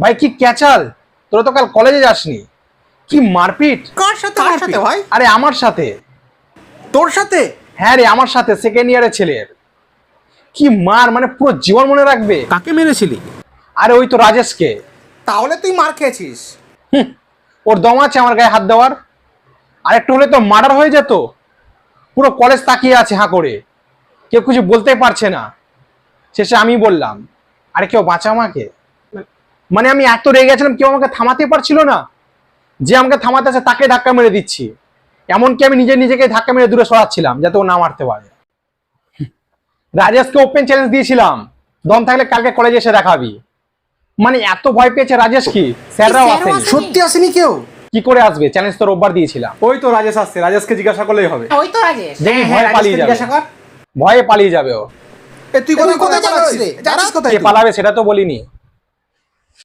ভাই কি ক্যাচাল, তোরা তো কাল কলেজে যাসনি, কি মারপিট। কার সাথে ভাই? আরে আমার সাথে। তোর সাথে? হ্যাঁ রে, আমার সাথে, সেকেন্ড ইয়ারের ছেলের। কি মার, মানে পুরো জীবন মনে রাখবে। কাকে মেরেছিলি? আরে ওই তো রাজেশকে। তাহলে তুই মার খেয়েছিস। ওর দম আছে আমার গায়ে হাত দেওয়ার। আর একটু হলে তো মার্ডার হয়ে যেত। পুরো কলেজ তাকিয়ে আছে হাঁ করে, কেউ কিছু বলতে পারছে না। শেষে আমি বললাম, আরে কেউ বাঁচা আমাকে। মানে আমি এত রেগে গেছিলাম, কেউ আমাকে থামাতে পারছিল না। যে আমাকে থামাতে আছে তাকে ধাক্কা মেরে দিচ্ছি। এমনকি আমি নিজেকে ধাক্কা মেরে দূরে সরাচ্ছিলাম যাতে ও না মারতে পারে। রাজেশকে ওপেন চ্যালেঞ্জ দিয়েছিলাম, দম থাকলে কালকে কলেজে এসে দেখাবি। মানে এত ভয় পেয়েছে রাজেশ কি স্যাররাও আসেনি। সত্যি আসেনি কেউ? কি করে আসবে, চ্যালেঞ্জ তো রোববার দিয়েছিলাম। ওই তো রাজেশ আসছে, রাজেশকে জিজ্ঞাসা করলেই হবে। ওই তো রাজেশ। দেখি ভয়ে পালিয়ে যাবে, জিজ্ঞাসা কর। ভয়ে পালিয়ে যাবে ও। তুই কোথায় যাচ্ছিস রে? যাচ্ছিস কোথায় কে তুই? পালাবে সেটা তো বলিনি।